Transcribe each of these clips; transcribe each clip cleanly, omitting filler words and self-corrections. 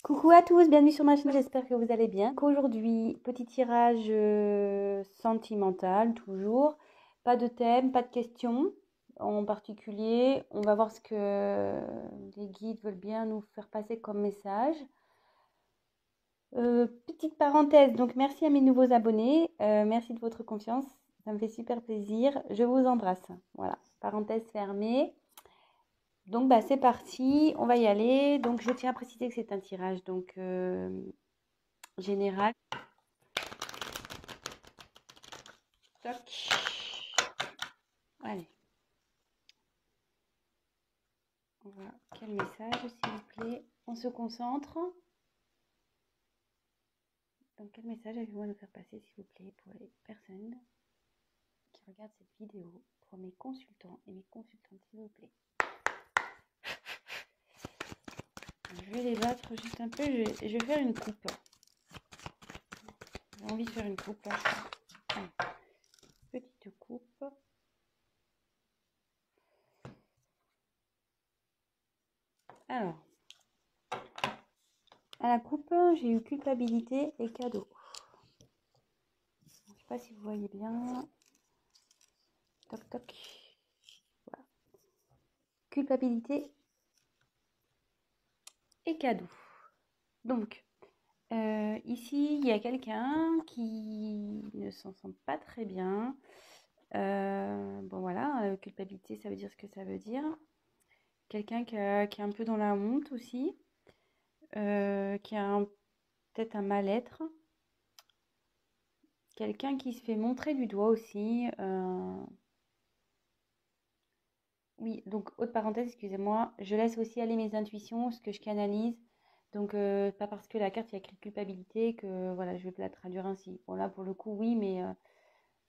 Coucou à tous, bienvenue sur ma chaîne, j'espère que vous allez bien. Aujourd'hui, petit tirage sentimental, toujours. Pas de thème, pas de questions en particulier. On va voir ce que les guides veulent bien nous faire passer comme message. Petite parenthèse, donc merci à mes nouveaux abonnés, merci de votre confiance, ça me fait super plaisir. Je vous embrasse. Voilà, parenthèse fermée. Donc bah c'est parti, on va y aller. Donc je tiens à préciser que c'est un tirage donc général. Toc. Allez. On va... Quel message, s'il vous plaît? On se concentre. Donc, quel message avez-vous à nous faire passer, s'il vous plaît, pour les personnes qui regardent cette vidéo, pour mes consultants et mes consultantes, s'il vous plaît? Je vais les battre juste un peu. Je vais faire une coupe. J'ai envie de faire une coupe. Allez. Petite coupe. Alors, à la coupe, j'ai eu culpabilité et cadeau. Je ne sais pas si vous voyez bien. Toc toc. Voilà. Culpabilité et cadeau. Donc, ici, il y a quelqu'un qui ne s'en sent pas très bien. Bon voilà, culpabilité, ça veut dire ce que ça veut dire. Quelqu'un qui est un peu dans la honte aussi, qui a peut-être un mal-être. Quelqu'un qui se fait montrer du doigt aussi. Oui, donc autre parenthèse, excusez-moi, je laisse aussi aller mes intuitions, ce que je canalise. Donc pas parce que la carte il y a écrit culpabilité que voilà, je vais la traduire ainsi. Bon là pour le coup oui, mais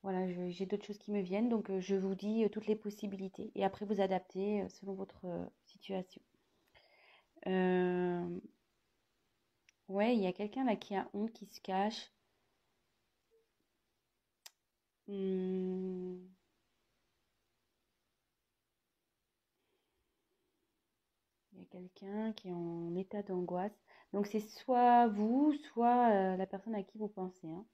voilà, j'ai d'autres choses qui me viennent, donc je vous dis toutes les possibilités. Et après vous adaptez selon votre situation. Euh, ouais, il y a quelqu'un là qui a honte, qui se cache. Hmm, il y a quelqu'un qui est en état d'angoisse. Donc c'est soit vous, soit la personne à qui vous pensez, hein.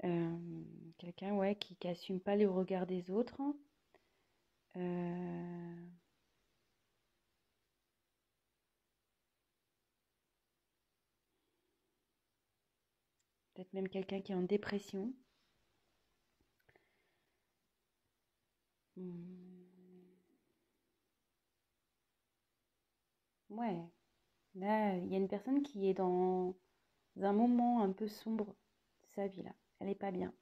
Euh, quelqu'un ouais, qui assume pas les regards des autres. Euh, peut-être même quelqu'un qui est en dépression. Hmm, ouais, là, il y a une personne qui est dans un moment un peu sombre de sa vie, là. Elle est pas bien.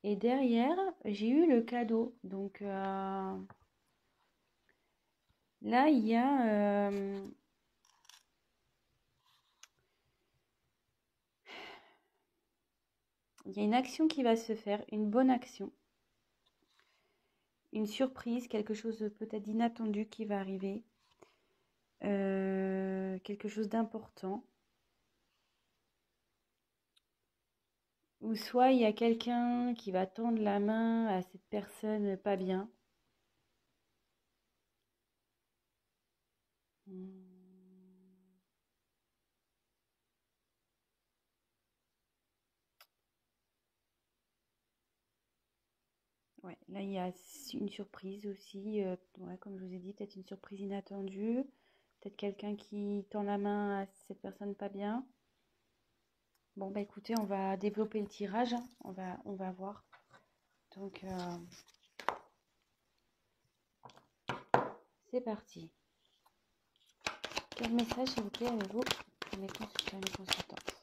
Et derrière, j'ai eu le cadeau. Donc là, il y a une action qui va se faire, une bonne action, une surprise, quelque chose de peut-être d'inattendu qui va arriver, quelque chose d'important. Ou soit il y a quelqu'un qui va tendre la main à cette personne pas bien. Hmm. Ouais, là il y a une surprise aussi, ouais, comme je vous ai dit, peut-être une surprise inattendue, peut-être quelqu'un qui tend la main à cette personne pas bien. Bon bah écoutez, on va développer le tirage, hein. On va voir. Donc c'est parti. Quel message s'il vous plaît avez-vous pour mes consultants et mes consultantes?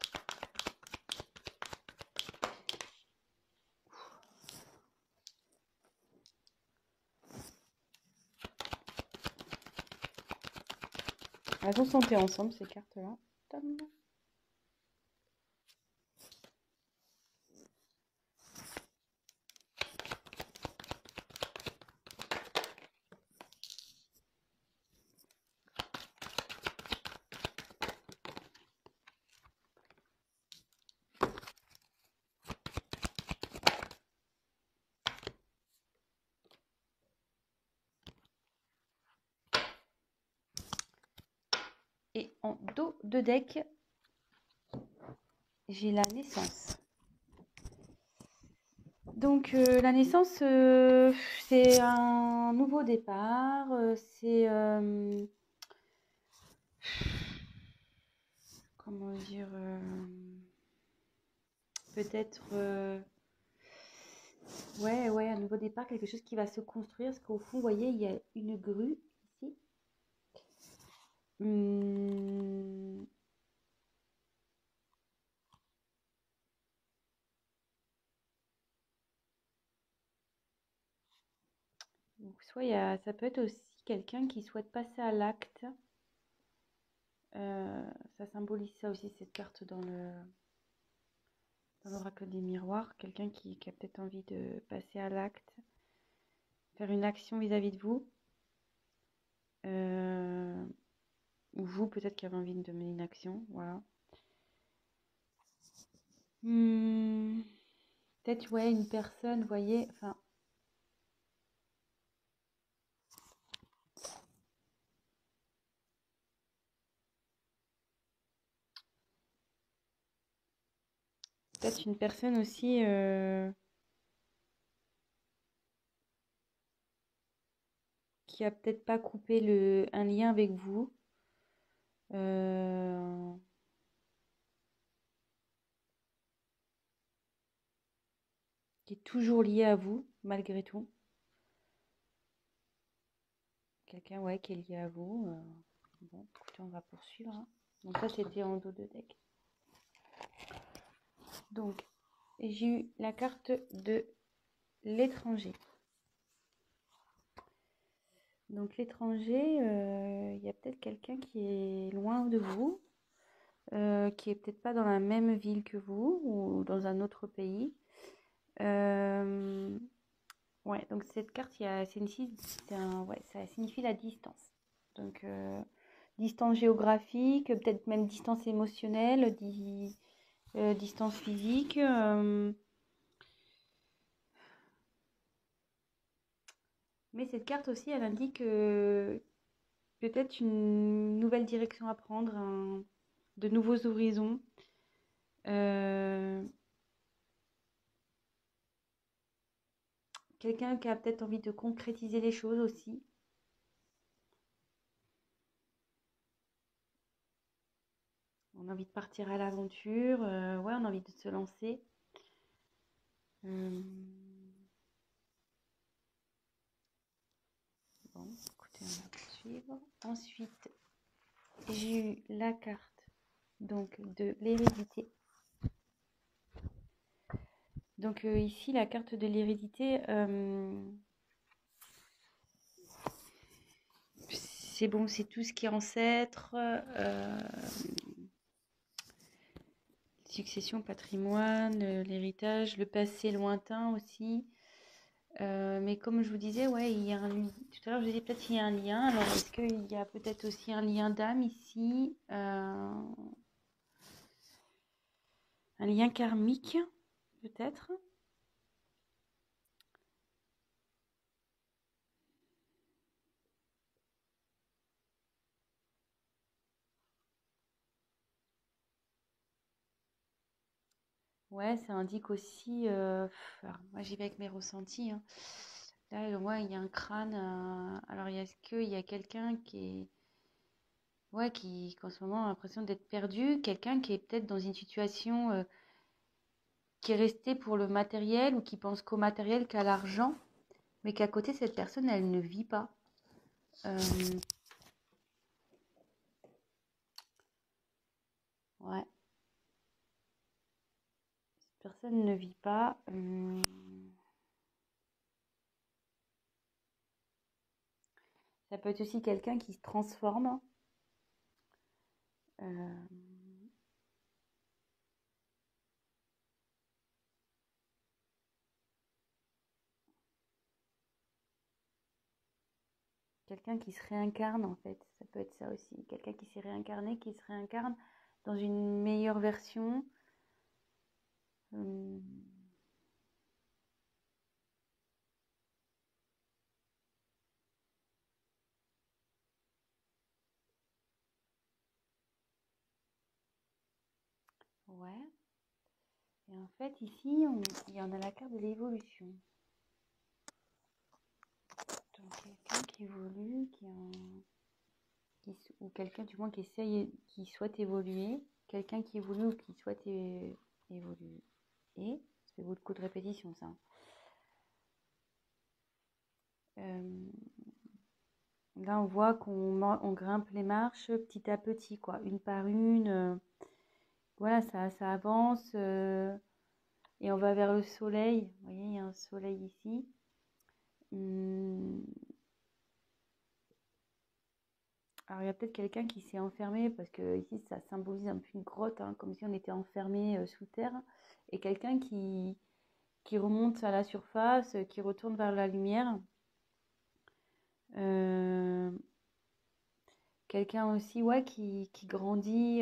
Elles vont santé ensemble ces cartes-là. Tom. Et en dos de deck, j'ai la naissance. Donc la naissance, c'est un nouveau départ, c'est comment dire, peut-être ouais, un nouveau départ, quelque chose qui va se construire, parce qu'au fond, vous voyez, il y a une grue ici. Donc, soit ça peut être aussi quelqu'un qui souhaite passer à l'acte. Ça symbolise ça aussi, cette carte dans l'oracle des miroirs. Quelqu'un qui a peut-être envie de passer à l'acte, faire une action vis-à-vis de vous. Ou vous, peut-être, qui avez envie de mener une action. Voilà. Peut-être, ouais, une personne, vous voyez, enfin, peut-être une personne aussi qui a peut-être pas coupé un lien avec vous. Qui est toujours lié à vous, malgré tout. Quelqu'un, ouais, qui est lié à vous. Bon, écoutez, on va poursuivre, hein. Donc ça, c'était en dos de deck. Donc, j'ai eu la carte de l'étranger. Donc l'étranger, il y a peut-être quelqu'un qui est loin de vous, qui est peut-être pas dans la même ville que vous ou dans un autre pays. Ouais, donc cette carte, ça signifie la distance. Donc distance géographique, peut-être même distance émotionnelle, distance physique. Mais cette carte aussi, elle indique peut-être une nouvelle direction à prendre, de nouveaux horizons. Quelqu'un qui a peut-être envie de concrétiser les choses aussi. On a envie de partir à l'aventure, ouais, on a envie de se lancer. Bon, écoutez, on va poursuivre. Ensuite, j'ai eu la carte donc de l'hérédité. Donc ici, la carte de l'hérédité, c'est bon, c'est tout ce qui est ancêtre, succession, patrimoine, l'héritage, le passé lointain aussi. Mais comme je vous disais, ouais, il y a tout à l'heure, je vous disais peut-être qu'il y a un lien. Alors, est-ce qu'il y a peut-être aussi un lien d'âme ici, un lien karmique, peut-être? Ouais, ça indique aussi. Alors, moi, j'y vais avec mes ressentis, hein. Là, ouais, il y a un crâne. Alors, est-ce qu'il y a quelqu'un qui est. Ouais, qu'en ce moment a l'impression d'être perdu, quelqu'un qui est peut-être dans une situation qui est resté pour le matériel ou qui pense qu'au matériel, qu'à l'argent, mais qu'à côté, cette personne, elle ne vit pas. Ouais, cette personne ne vit pas. Ça peut être aussi quelqu'un qui se transforme. Quelqu'un qui se réincarne, en fait. Ça peut être ça aussi. Quelqu'un qui s'est réincarné, qui se réincarne dans une meilleure version. Ouais. Et en fait, ici, il y en a la carte de l'évolution. Donc, quelqu'un qui évolue, ou quelqu'un du moins qui essaye, qui souhaite évoluer, quelqu'un qui évolue ou qui souhaite évoluer. Et, ça fait beaucoup de répétitions, ça. Là, on voit qu'on grimpe les marches petit à petit, quoi, une par une. Voilà, ça avance et on va vers le soleil. Vous voyez, il y a un soleil ici. Hum, Alors, il y a peut-être quelqu'un qui s'est enfermé parce que ici, ça symbolise un peu une grotte, hein, comme si on était enfermé sous terre. Et quelqu'un qui remonte à la surface, qui retourne vers la lumière. Euh, Quelqu'un aussi, ouais, qui grandit,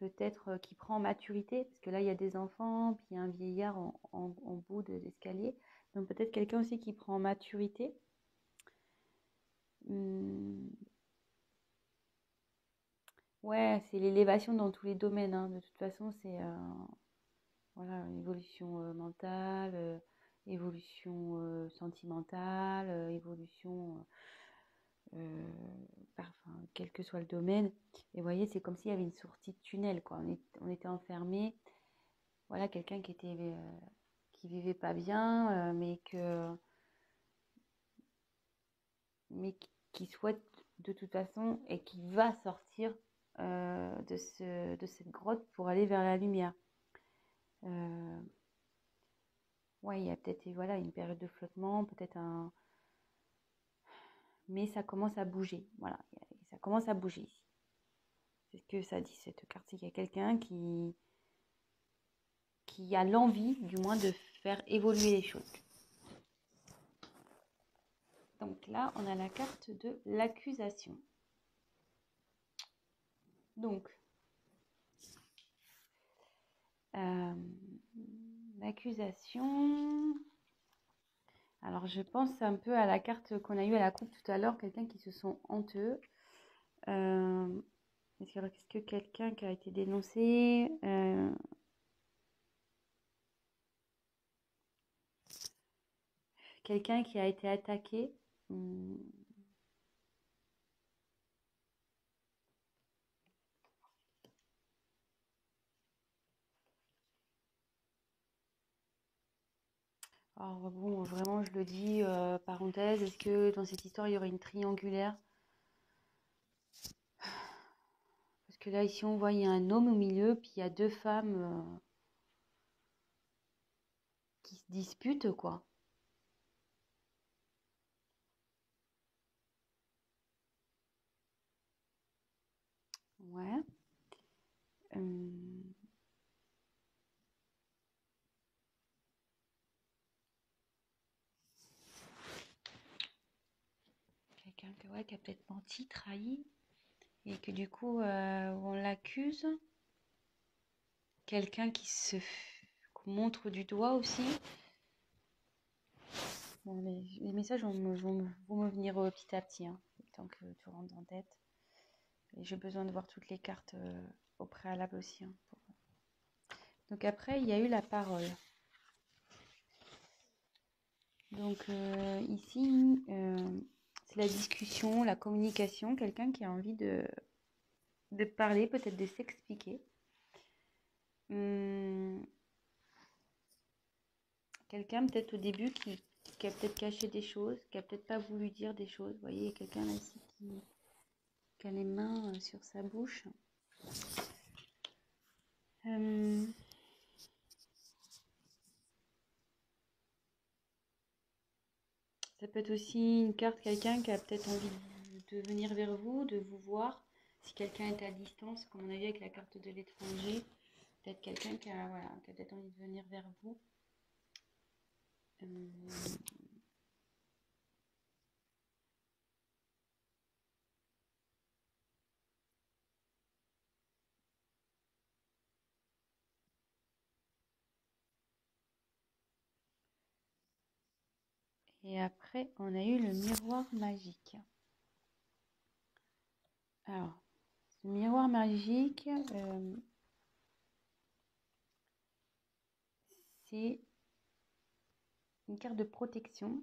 peut-être qui prend en maturité, parce que là, il y a des enfants, puis il y a un vieillard en bout de l'escalier. Donc peut-être quelqu'un aussi qui prend en maturité. Hum, ouais, c'est l'élévation dans tous les domaines, hein. De toute façon, c'est voilà, évolution mentale, évolution sentimentale, évolution enfin, quel que soit le domaine. Et vous voyez, c'est comme s'il y avait une sortie de tunnel, quoi. On était enfermé. Voilà, quelqu'un qui vivait pas bien, qui souhaite de toute façon et qui va sortir de cette grotte pour aller vers la lumière. Euh, ouais, il y a peut-être voilà, une période de flottement, peut-être un. Mais ça commence à bouger. Voilà, ça commence à bouger ici. C'est ce que ça dit cette carte, c'est qu'il y a quelqu'un qui a l'envie, du moins, de faire évoluer les choses. Donc là, on a la carte de l'accusation. Donc, l'accusation. Alors, je pense un peu à la carte qu'on a eue à la coupe tout à l'heure, quelqu'un qui se sent honteux. Est-ce que quelqu'un qui a été dénoncé, quelqu'un qui a été attaqué, alors bon, vraiment, je le dis, parenthèse, est-ce que dans cette histoire, il y aurait une triangulaire? Parce que là, ici, on voit, il y a un homme au milieu, puis il y a deux femmes qui se disputent, quoi. Ouais. Euh, Quelqu'un ouais, qui a peut-être menti, trahi, et que du coup, on l'accuse. Quelqu'un qu'on montre du doigt aussi. Bon, les messages vont me venir petit à petit, hein, tant que tu rentres en tête. Et j'ai besoin de voir toutes les cartes au préalable aussi, hein, Donc après, il y a eu la parole. Donc ici, c'est la discussion, la communication, quelqu'un qui a envie de parler, peut-être de s'expliquer. Quelqu'un peut-être au début qui a peut-être caché des choses, qui a peut-être pas voulu dire des choses. Vous voyez, il y a quelqu'un là ici qui a les mains sur sa bouche. Ça peut être aussi une carte, quelqu'un qui a peut-être envie de venir vers vous, de vous voir. Si quelqu'un est à distance, comme on a vu avec la carte de l'étranger, peut-être quelqu'un voilà, qui a peut-être envie de venir vers vous. Et après, on a eu le miroir magique. Alors, ce miroir magique, c'est une carte de protection.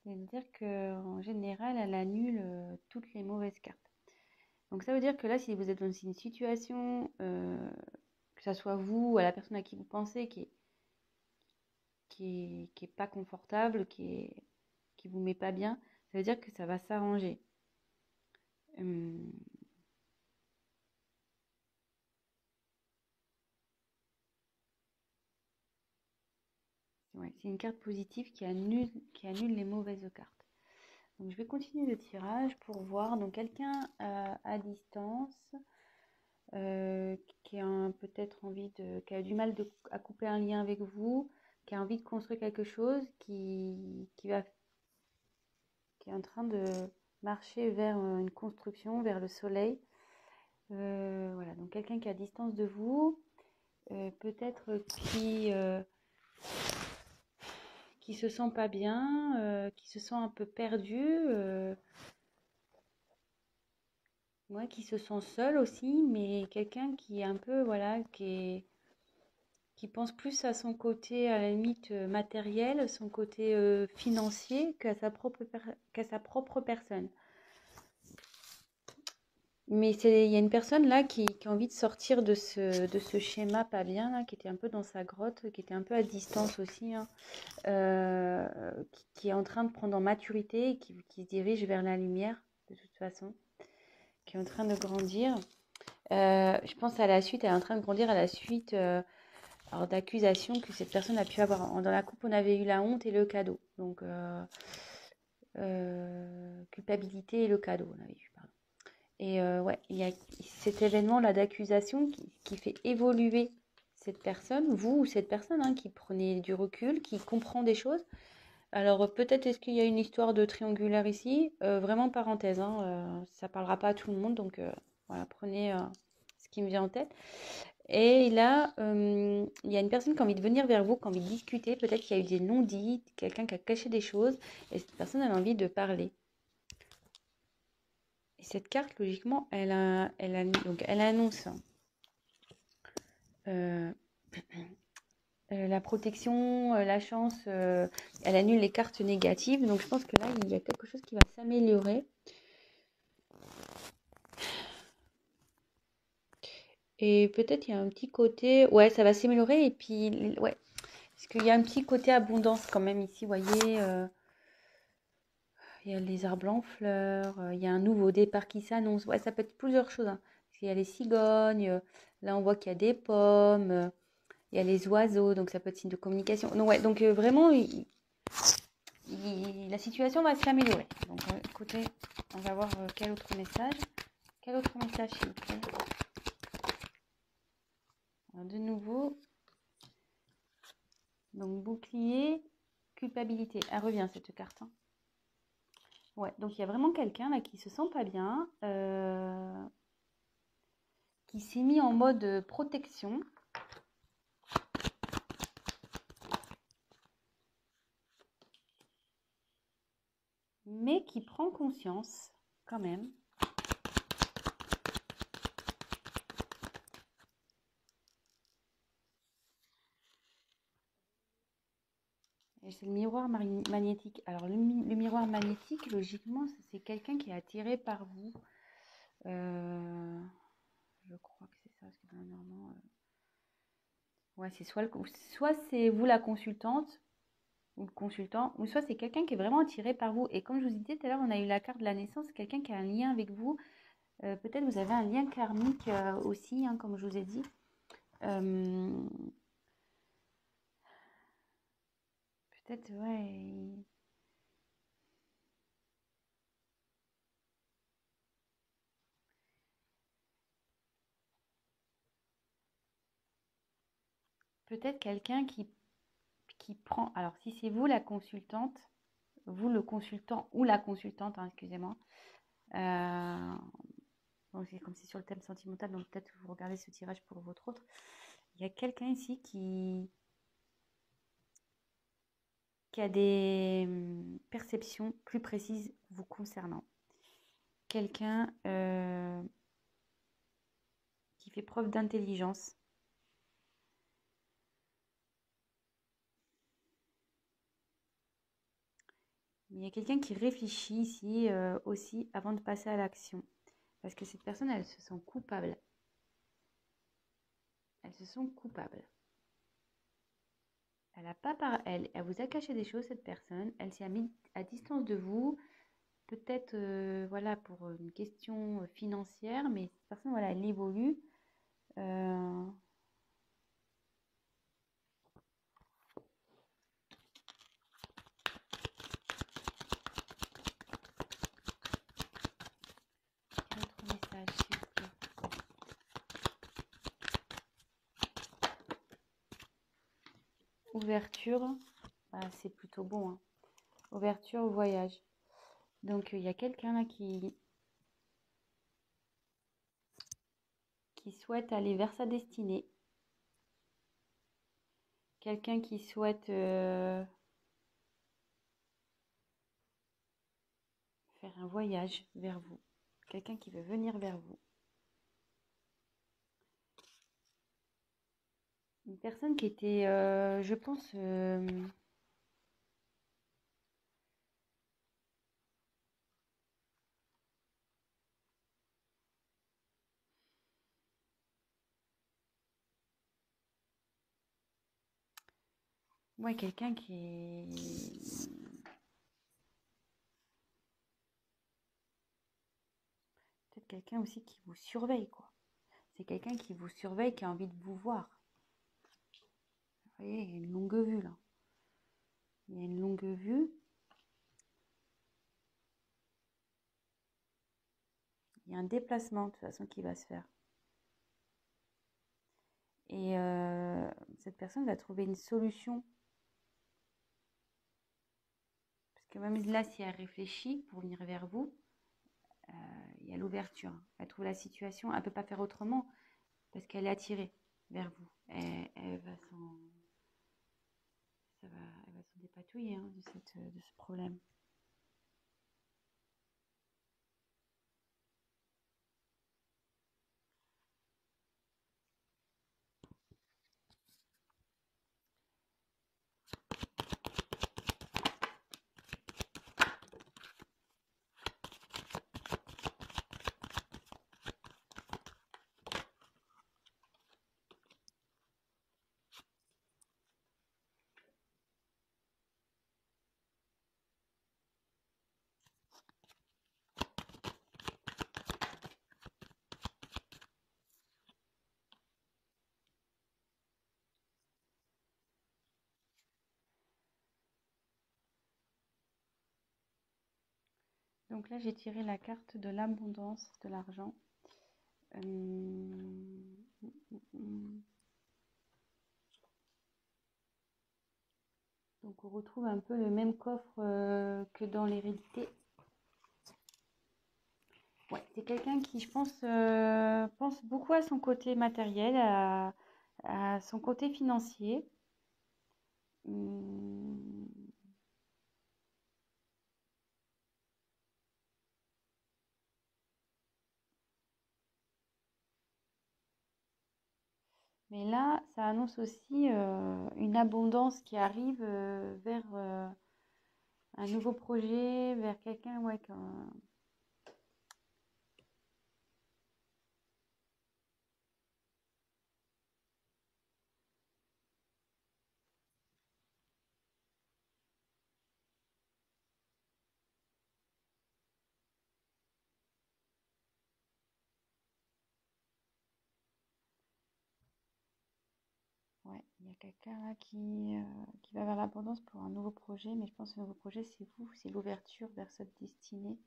C'est-à-dire qu'en général, elle annule toutes les mauvaises cartes. Donc ça veut dire que là, si vous êtes dans une situation, que ce soit vous ou à la personne à qui vous pensez, qui est pas confortable, qui vous met pas bien, ça veut dire que ça va s'arranger. Hum, ouais, c'est une carte positive qui annule les mauvaises cartes. Donc je vais continuer le tirage pour voir. Donc quelqu'un à distance qui a peut-être qui a du mal à couper un lien avec vous, qui a envie de construire quelque chose, qui est en train de marcher vers une construction, vers le soleil. Voilà, donc quelqu'un qui est à distance de vous, peut-être qui se sent pas bien, qui se sent un peu perdu, ouais, qui se sent seul aussi, mais quelqu'un qui est un peu, voilà, qui pense plus à son côté, à la limite, matériel, son côté financier, qu'à sa propre personne. Mais il y a une personne là qui a envie de sortir de ce schéma pas bien, là, qui était un peu dans sa grotte, qui était un peu à distance aussi, hein, euh, qui est en train de prendre en maturité et qui se dirige vers la lumière, de toute façon, qui est en train de grandir. Je pense à la suite, elle est en train de grandir à la suite alors, d'accusations que cette personne a pu avoir. Dans la coupe, on avait eu la honte et le cadeau. Donc, culpabilité et le cadeau, on avait eu, pardon. Et ouais, il y a cet événement-là d'accusation qui fait évoluer cette personne, vous ou cette personne, hein, qui prenait du recul, qui comprend des choses. Alors peut-être est-ce qu'il y a une histoire de triangulaire ici. Vraiment parenthèse, hein, ça parlera pas à tout le monde, donc voilà, prenez ce qui me vient en tête. Et là, il y a une personne qui a envie de venir vers vous, qui a envie de discuter. Peut-être qu'il y a eu des non-dits, quelqu'un qui a caché des choses, et cette personne a envie de parler. Et cette carte, logiquement, donc elle annonce euh, la protection, la chance, elle annule les cartes négatives. Donc je pense que là, il y a quelque chose qui va s'améliorer. Et peut-être il y a un petit côté, ouais, ça va s'améliorer. Et puis, ouais, parce qu'il y a un petit côté abondance quand même ici, vous voyez. Il y a les arbres en fleurs, il y a un nouveau départ qui s'annonce. Ouais, ça peut être plusieurs choses, hein. Parce qu'il y a les cigognes, là on voit qu'il y a des pommes, il y a les oiseaux, donc ça peut être signe de communication. Donc ouais, donc vraiment, la situation va s'améliorer. Donc écoutez, on va voir quel autre message. Quel autre message s'il vous plaît? Alors, de nouveau, donc bouclier, culpabilité. Elle revient cette carte, hein. Ouais, donc il y a vraiment quelqu'un là qui se sent pas bien, qui s'est mis en mode protection. Mais qui prend conscience quand même. Et c'est le miroir magnétique. Alors le miroir magnétique, logiquement, c'est quelqu'un qui est attiré par vous. Je crois que c'est ça, parce que normalement, ouais, c'est soit c'est vous la consultante ou le consultant, ou soit c'est quelqu'un qui est vraiment attiré par vous. Et comme je vous disais tout à l'heure, on a eu la carte de la naissance, quelqu'un qui a un lien avec vous. Peut-être vous avez un lien karmique aussi, hein, comme je vous ai dit. Peut-être, ouais. Peut-être quelqu'un qui prend. Alors, si c'est vous la consultante, vous le consultant ou la consultante, hein, excusez-moi. Donc c'est comme c'est sur le thème sentimental, donc peut-être que vous regardez ce tirage pour votre autre. Il y a quelqu'un ici qui a des perceptions plus précises vous concernant. Quelqu'un qui fait preuve d'intelligence. Il y a quelqu'un qui réfléchit ici aussi avant de passer à l'action. Parce que cette personne, elle se sent coupable. Elle se sent coupable. Elle vous a caché des choses, cette personne. Elle s'est mise à distance de vous. Peut-être, voilà, pour une question financière. Mais cette personne, voilà, elle évolue. Euh, quel autre message, s'il vous plaît? Ouverture. Bah, c'est plutôt bon, hein. Ouverture au voyage. Donc, il y a quelqu'un là qui souhaite aller vers sa destinée. Quelqu'un qui souhaite faire un voyage vers vous. Quelqu'un qui veut venir vers vous. Une personne qui était, je pense, ouais, quelqu'un qui est peut-être quelqu'un aussi qui vous surveille, quoi. C'est quelqu'un qui vous surveille, qui a envie de vous voir. Vous voyez, il y a une longue vue là. Il y a une longue vue. Il y a un déplacement de toute façon qui va se faire. Et cette personne va trouver une solution. Parce que même là, si elle réfléchit pour venir vers vous, il y a l'ouverture. Elle trouve la situation, elle ne peut pas faire autrement parce qu'elle est attirée vers vous. Elle va elle va s'en dépatouiller, hein, de ce problème. Donc là, j'ai tiré la carte de l'abondance de l'argent. Donc on retrouve un peu le même coffre que dans l'hérédité. Ouais, c'est quelqu'un qui, je pense, pense beaucoup à son côté matériel, à son côté financier. Hum, Mais là, ça annonce aussi une abondance qui arrive vers un nouveau projet, vers quelqu'un, ouais, ouais, il y a quelqu'un là qui va vers l'abondance pour un nouveau projet, mais je pense que le nouveau projet, c'est vous, c'est l'ouverture vers cette destinée.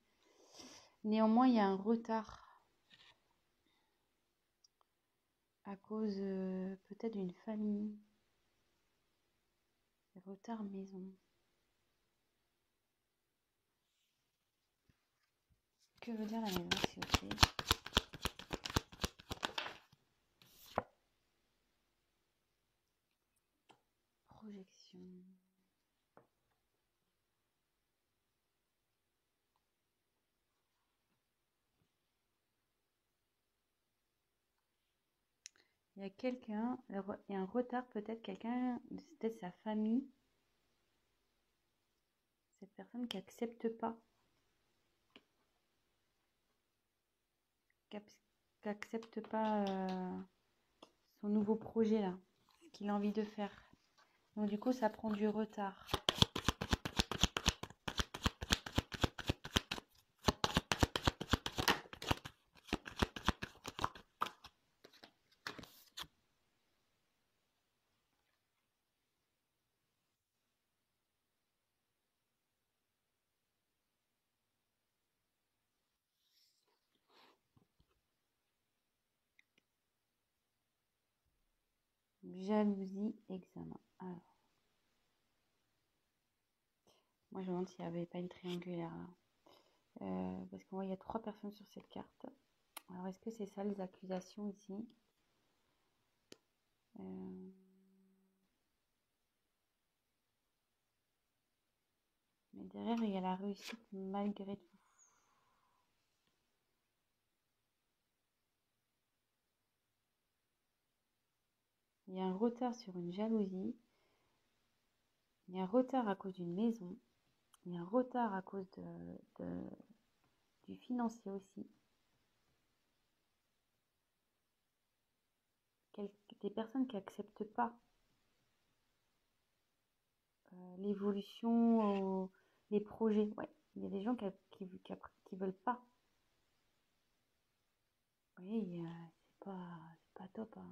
Néanmoins, il y a un retard à cause peut-être d'une famille, retard maison. Que veut dire la maison, s'il vous plaît? Projection. Il y a quelqu'un, il y a un retard, peut-être quelqu'un, peut-être sa famille. cette personne qui accepte pas, qui accepte pas son nouveau projet là, ce qu'il a envie de faire. Donc du coup, ça prend du retard. Jalousie, examen. Alors, moi je me demande s'il n'y avait pas une triangulaire là. Parce qu'on voit il y a 3 personnes sur cette carte. Alors est-ce que c'est ça les accusations ici? Mais derrière il y a la réussite malgré tout. Il y a un retard sur une jalousie. Il y a un retard à cause d'une maison. Il y a un retard à cause du financier aussi. Des personnes qui n'acceptent pas l'évolution, les projets. Ouais, il y a des gens qui veulent pas. Oui, c'est pas top, hein.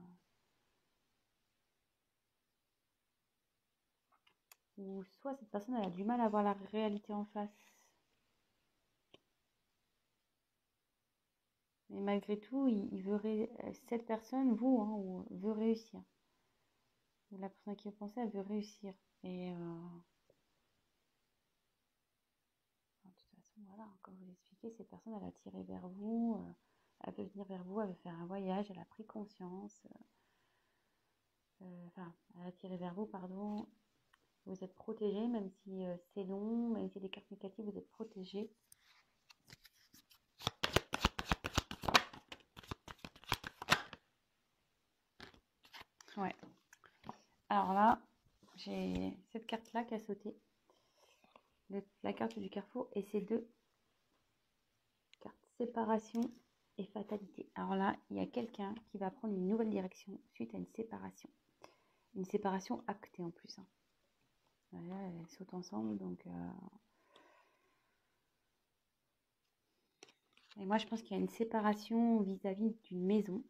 Ou soit cette personne elle a du mal à voir la réalité en face. Mais malgré tout, il veut cette personne, vous, hein, veut réussir. Ou la personne à qui vous pensez, elle veut réussir. Et de toute façon, voilà, comme je vous l'expliquais, cette personne, elle a tiré vers vous, elle veut venir vers vous, elle veut faire un voyage, elle a pris conscience. Enfin, elle a tiré vers vous, pardon. Vous êtes protégé, même si c'est long, même si y a des cartes négatives, vous êtes protégé. Ouais. Alors là, j'ai cette carte-là qui a sauté. La carte du carrefour et ces 2 cartes, séparation et fatalité. Alors là, il y a quelqu'un qui va prendre une nouvelle direction suite à une séparation. Une séparation actée en plus, hein. Là, elles sautent ensemble, donc... Et moi, je pense qu'il y a une séparation vis-à-vis d'une maison.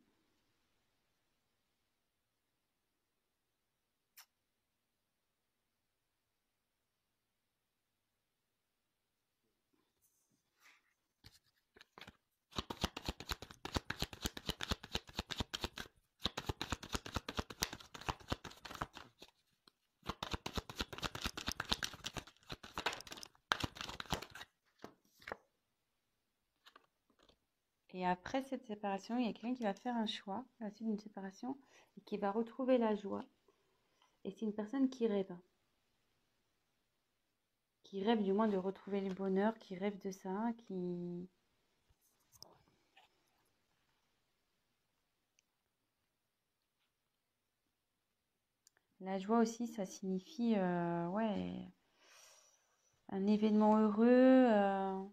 Et après cette séparation, il y a quelqu'un qui va faire un choix à la suite d'une séparation et qui va retrouver la joie. Et c'est une personne qui rêve. Qui rêve du moins de retrouver le bonheur, qui rêve de ça, qui... La joie aussi, ça signifie ouais, un événement heureux.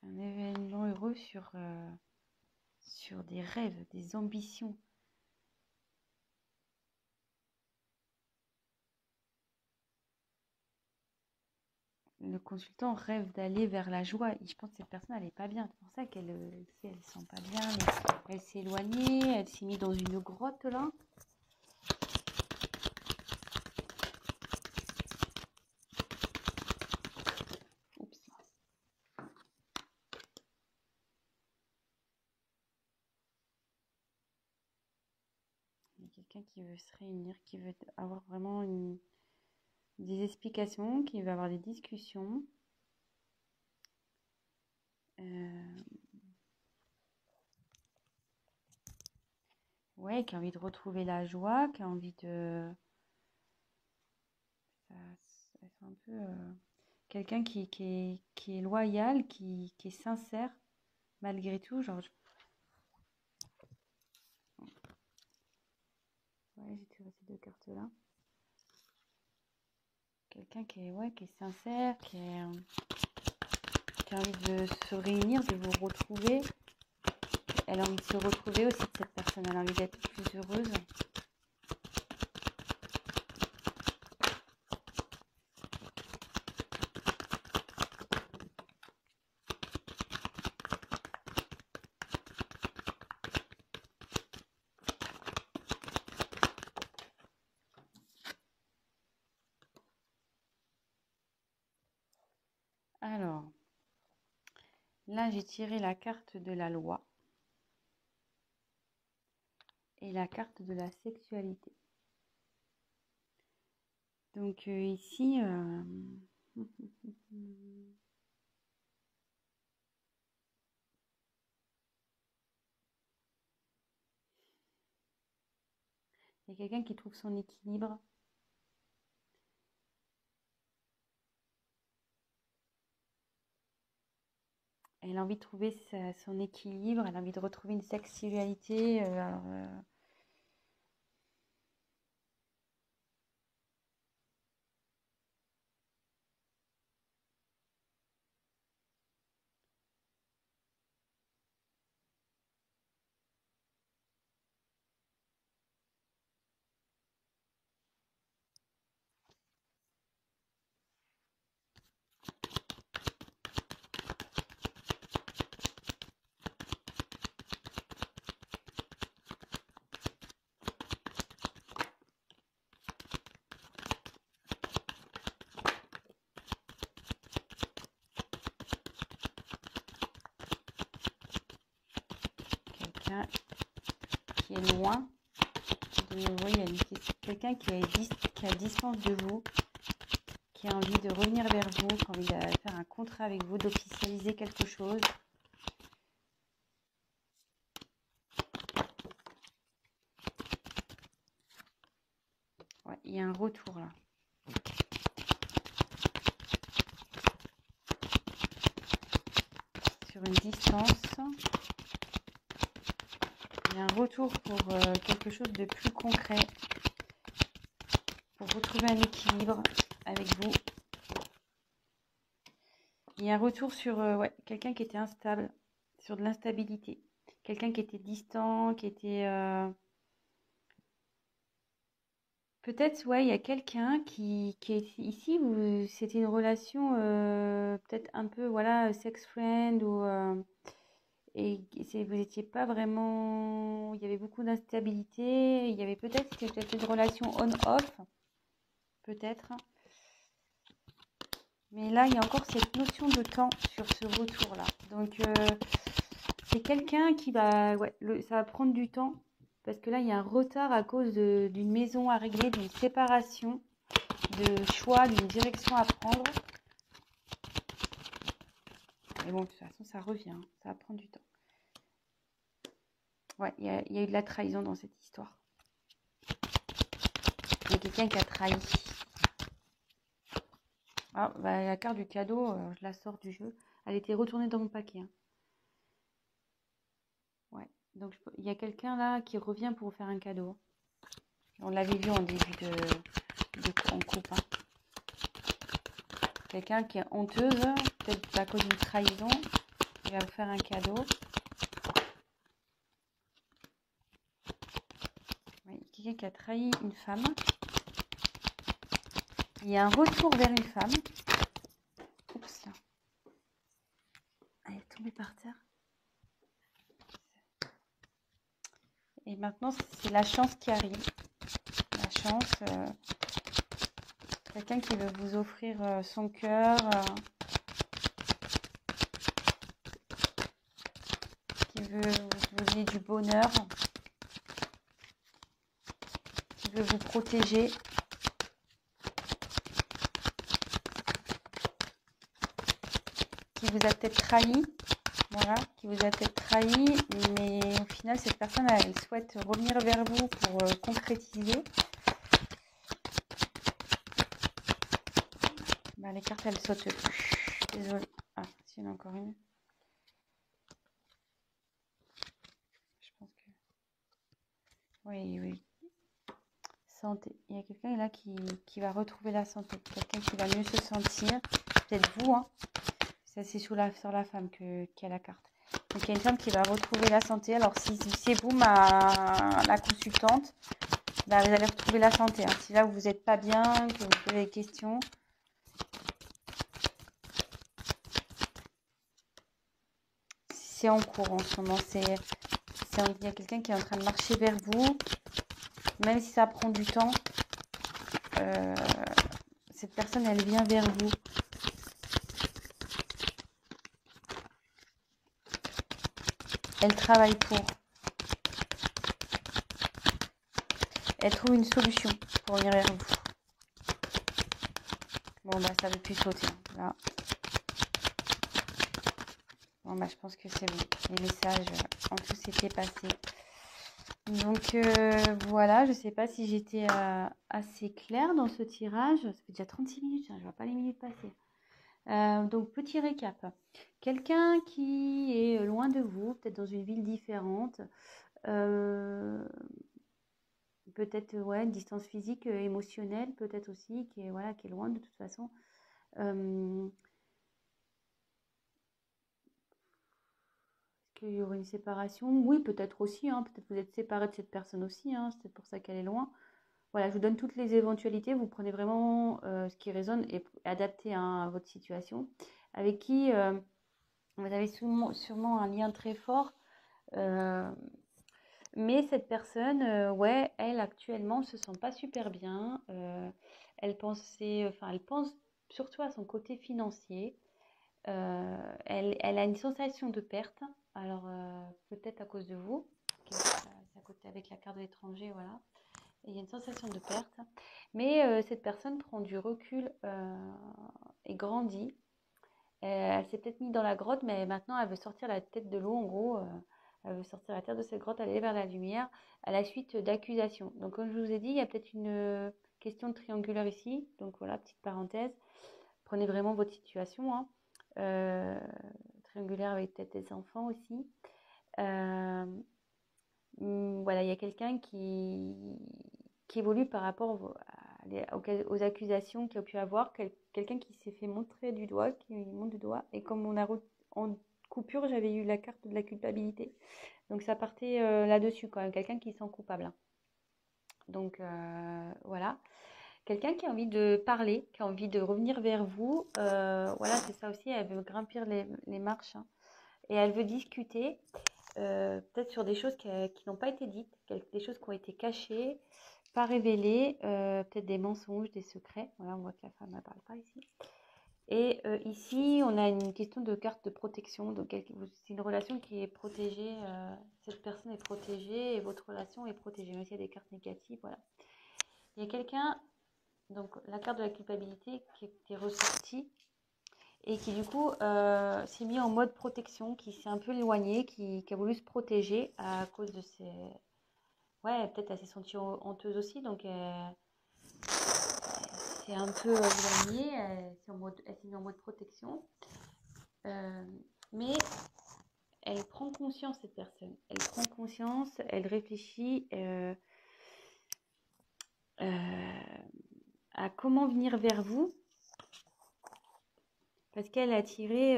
Un événement heureux sur des rêves, des ambitions. Le consultant rêve d'aller vers la joie. Et je pense que cette personne, elle n'est pas bien. C'est pour ça qu'elle ne elle sent pas bien. Elle s'est éloignée, elle s'est mise dans une grotte là. Oups. Il y a quelqu'un qui veut se réunir, qui veut avoir vraiment des explications, qui veut avoir des discussions. Ouais, qui a envie de retrouver la joie, qui a envie de... Ça, elles sont un peu... quelqu'un qui est loyal, qui est sincère, malgré tout. Genre, ouais, j'ai tiré ces deux cartes-là. Quelqu'un qui est sincère, qui a envie de se réunir, de vous retrouver. Elle a envie de se retrouver aussi de cette personne. Elle a envie d'être plus heureuse. Alors, là, j'ai tiré la carte de la loi et la carte de la sexualité. Donc ici, il y a quelqu'un qui trouve son équilibre. Elle a envie de trouver son équilibre, elle a envie de retrouver une sexualité. Quelqu'un qui est loin de vous, il y a quelqu'un qui est à distance de vous, qui a envie de revenir vers vous, qui a envie de faire un contrat avec vous, d'officialiser quelque chose. Ouais, il y a un retour là. Sur une distance. Il y a un retour pour quelque chose de plus concret. Pour retrouver un équilibre avec vous. Il y a un retour sur ouais, quelqu'un qui était instable, sur de l'instabilité. Quelqu'un qui était distant, qui était... Peut-être, ouais, il y a quelqu'un qui est ici, où c'était une relation peut-être un peu, voilà, sex friend, ou, et vous n'étiez pas vraiment... Il y avait beaucoup d'instabilité, il y avait peut-être une relation on-off, peut-être. Mais là, il y a encore cette notion de temps sur ce retour-là. Donc, c'est quelqu'un qui va... Ouais, ça va prendre du temps. Parce que là, il y a un retard à cause d'une maison à régler, d'une séparation, de choix, d'une direction à prendre. Mais bon, de toute façon, ça revient. Ça va prendre du temps. Ouais, il y a eu de la trahison dans cette histoire. Il y a quelqu'un qui a trahi. Ah, bah, la carte du cadeau, je la sors du jeu. Elle était retournée dans mon paquet. Hein. Ouais. Donc, il y a quelqu'un là qui revient pour vous faire un cadeau. On l'avait vu en début en coupe. Hein. Quelqu'un qui est honteuse, peut-être à cause d'une trahison. Il va vous faire un cadeau. Oui, quelqu'un qui a trahi une femme. Il y a un retour vers une femme. Oups là. Elle est tombée par terre. Et maintenant, c'est la chance qui arrive. La chance. Quelqu'un qui veut vous offrir son cœur. Qui veut vous donner du bonheur. Qui veut vous protéger. Qui vous a peut-être trahi. Voilà, qui vous a peut-être trahi, mais au final, cette personne, elle souhaite revenir vers vous pour concrétiser. Bah, Ah, les cartes, elles sautent plus. Désolée. Ah, si, il y en a encore une. Je pense que... Oui, oui. Santé. Il y a quelqu'un là qui va retrouver la santé. Quelqu'un qui va mieux se sentir. Peut-être vous, hein. Ça, c'est sur la femme qui a la carte. Donc, il y a une femme qui va retrouver la santé. Alors, si c'est vous, la consultante, bah, vous allez retrouver la santé. Hein. Si là, vous n'êtes pas bien, que vous posez des questions. C'est en cours en ce moment. Il y a quelqu'un qui est en train de marcher vers vous. Même si ça prend du temps, cette personne, elle vient vers vous. Elle travaille pour. Elle trouve une solution pour venir vers vous. Bon, bah, ça ne veut plus sauter. Là. Bon, bah, je pense que c'est bon. Les messages ont tous été passés. Donc, voilà. Je ne sais pas si j'étais assez claire dans ce tirage. Ça fait déjà 36 minutes. Hein, je ne vois pas les minutes passer. Donc, petit récap. Quelqu'un qui est loin de vous, peut-être dans une ville différente. Peut-être une distance physique, émotionnelle, peut-être aussi, qui est loin de toute façon. Est-ce qu'il y aurait une séparation? Oui, peut-être aussi. Hein, peut-être vous êtes séparé de cette personne aussi. Hein, c'est peut-être pour ça qu'elle est loin. Voilà, je vous donne toutes les éventualités. Vous prenez vraiment ce qui résonne et adapté à votre situation. Avec qui vous avez sûrement un lien très fort. Mais cette personne, elle actuellement ne se sent pas super bien. Elle pense surtout à son côté financier. Elle a une sensation de perte. Alors, peut-être à cause de vous. C'est à côté avec la carte de l'étranger, voilà. Et il y a une sensation de perte. Mais cette personne prend du recul et grandit. Elle s'est peut-être mise dans la grotte, mais maintenant elle veut sortir la tête de l'eau, en gros. Elle veut sortir la tête de cette grotte, aller vers la lumière, à la suite d'accusations. Donc, comme je vous ai dit, il y a peut-être une question de triangulaire ici. Donc, voilà, petite parenthèse. Prenez vraiment votre situation. Hein. Triangulaire avec peut-être des enfants aussi. Voilà, il y a quelqu'un qui évolue par rapport aux accusations qu'il a pu avoir. Quelqu'un qui s'est fait montrer du doigt, qui montre du doigt. Et comme en coupure, j'avais eu la carte de la culpabilité. Donc ça partait là-dessus quand même, quelqu'un qui se sent coupable. Hein. Donc voilà. Quelqu'un qui a envie de parler, qui a envie de revenir vers vous. Voilà, c'est ça aussi, elle veut grimper les marches. Hein. Et elle veut discuter, peut-être sur des choses qui n'ont pas été dites, des choses qui ont été cachées, pas révélées, peut-être des mensonges, des secrets. Voilà, on voit que la femme ne parle pas ici. Et ici, on a une question de carte de protection. Donc, c'est une relation qui est protégée. Cette personne est protégée et votre relation est protégée. Même s'il y a des cartes négatives, voilà. Il y a quelqu'un, donc la carte de la culpabilité qui était ressortie et qui du coup s'est mis en mode protection, qui s'est un peu éloigné, qui a voulu se protéger à cause de ses... Ouais, peut-être elle s'est sentie honteuse aussi, donc c'est un peu éloignée, elle s'est mise en mode protection. Mais elle prend conscience, cette personne. Elle prend conscience, elle réfléchit à comment venir vers vous. Parce qu'elle a attiré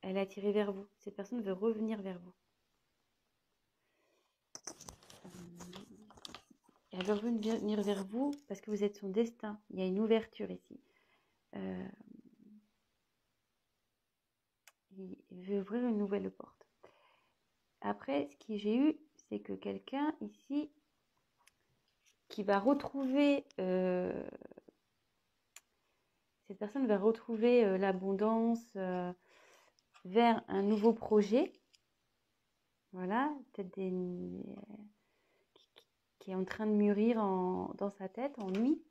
elle a attiré vers vous. Cette personne veut revenir vers vous. Elle veut revenir vers vous parce que vous êtes son destin. Il y a une ouverture ici. Il veut ouvrir une nouvelle porte. Après, ce que j'ai eu, c'est que quelqu'un ici qui va retrouver... cette personne va retrouver l'abondance vers un nouveau projet. Voilà, peut-être qui est en train de mûrir dans sa tête, en lui.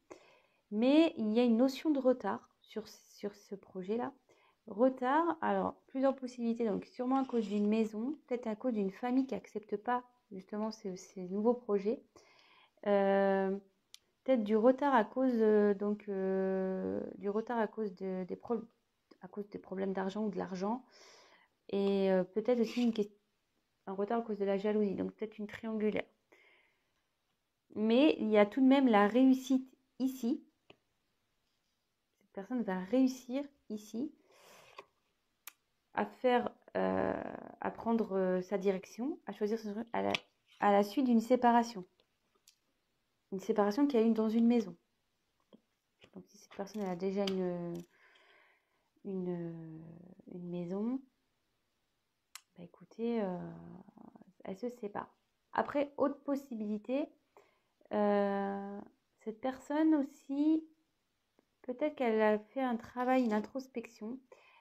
Mais il y a une notion de retard sur ce projet-là. Retard, alors plusieurs possibilités, donc sûrement à cause d'une maison, peut-être à cause d'une famille qui n'accepte pas justement ces nouveaux projets. peut-être du retard à cause du retard à cause à cause des problèmes d'argent ou de l'argent. Et peut-être aussi un retard à cause de la jalousie, donc peut-être une triangulaire. Mais il y a tout de même la réussite ici. Cette personne va réussir ici à faire, à prendre sa direction, à choisir son truc à la suite d'une séparation. Une séparation qu'il y a eu dans une maison. Donc si cette personne elle a déjà une maison, bah écoutez, elle se sépare. Après, autre possibilité, cette personne aussi, peut-être qu'elle a fait un travail, une introspection.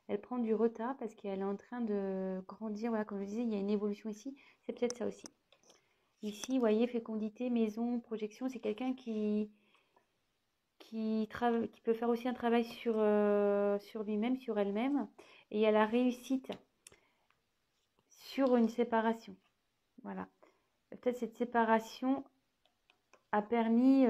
Elle prend du retard parce qu'elle est en train de grandir. Voilà, comme je disais, il y a une évolution ici. C'est peut-être ça aussi. Ici, vous voyez, fécondité, maison, projection, c'est quelqu'un qui peut faire aussi un travail sur lui-même, sur elle-même. Et il y a la réussite sur une séparation. Voilà. Peut-être cette séparation a permis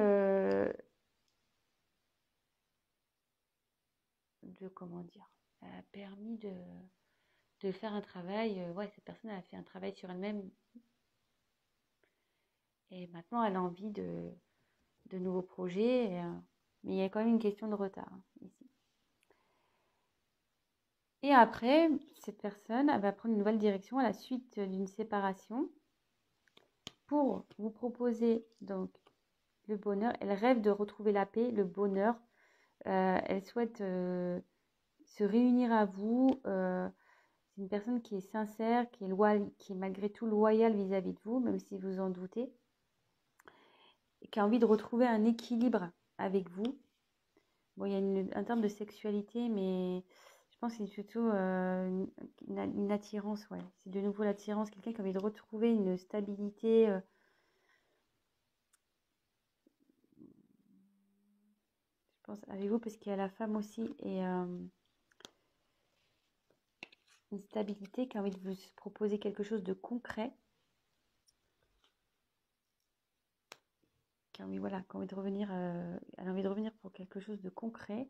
comment dire, a permis de faire un travail. Ouais, cette personne a fait un travail sur elle-même et maintenant elle a envie de nouveaux projets. Mais il y a quand même une question de retard ici. Et après, cette personne elle va prendre une nouvelle direction à la suite d'une séparation pour vous proposer donc le bonheur. Elle rêve de retrouver la paix, le bonheur. Elle souhaite se réunir à vous. C'est une personne qui est sincère, qui est malgré tout loyale vis-à-vis de vous, même si vous en doutez. Et qui a envie de retrouver un équilibre avec vous. Bon, il y a un terme de sexualité, mais je pense que c'est surtout une attirance. Ouais. C'est de nouveau l'attirance. Quelqu'un qui a envie de retrouver une stabilité. Je pense avec vous, parce qu'il y a la femme aussi. Et une stabilité, qui a envie de vous proposer quelque chose de concret. Qui a envie, voilà, qui a envie de revenir, elle a envie de revenir pour quelque chose de concret.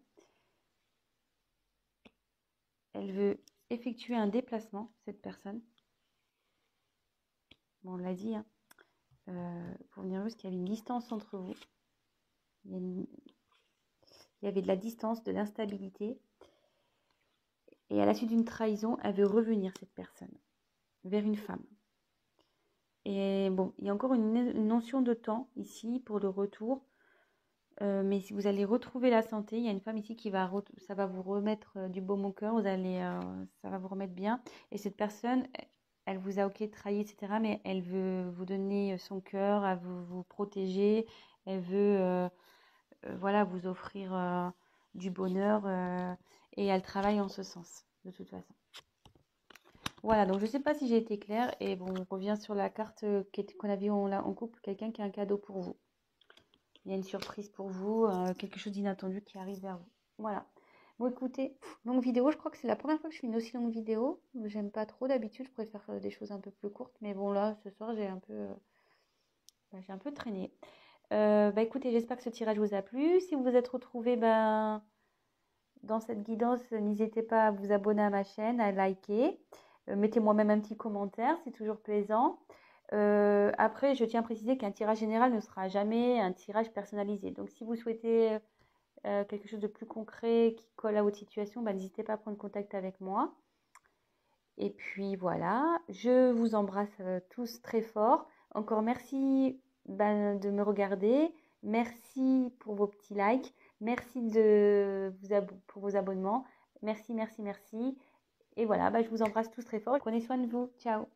Elle veut effectuer un déplacement, cette personne. Bon, on l'a dit, hein, pour venir parce qu'il y avait une distance entre vous. Il y avait de la distance, de l'instabilité. Et à la suite d'une trahison, elle veut revenir, cette personne, vers une femme. Et bon, il y a encore une notion de temps ici pour le retour. Mais si vous allez retrouver la santé, il y a une femme ici qui ça va vous remettre du baume au cœur, ça va vous remettre bien. Et cette personne, elle vous a trahi, etc. Mais elle veut vous donner son cœur, elle veut vous protéger, elle veut voilà, vous offrir du bonheur et elle travaille en ce sens, de toute façon. Voilà, donc je ne sais pas si j'ai été claire. Et bon, on revient sur la carte qu'on a vue en couple, quelqu'un qui a un cadeau pour vous. Il y a une surprise pour vous, quelque chose d'inattendu qui arrive vers vous. Voilà. Bon, écoutez, longue vidéo. Je crois que c'est la première fois que je fais une aussi longue vidéo. J'aime pas trop d'habitude. Je préfère des choses un peu plus courtes. Mais bon, là, ce soir, j'ai un peu traîné. Écoutez, j'espère que ce tirage vous a plu. Si vous vous êtes retrouvés dans cette guidance, n'hésitez pas à vous abonner à ma chaîne, à liker. Mettez-moi même un petit commentaire, c'est toujours plaisant. Après, je tiens à préciser qu'un tirage général ne sera jamais un tirage personnalisé. Donc, si vous souhaitez quelque chose de plus concret qui colle à votre situation, n'hésitez pas à prendre contact avec moi. Et puis voilà, je vous embrasse tous très fort. Encore merci de me regarder. Merci pour vos petits likes. Merci pour vos abonnements. Merci, merci, merci. Et voilà, je vous embrasse tous très fort. Prenez soin de vous. Ciao.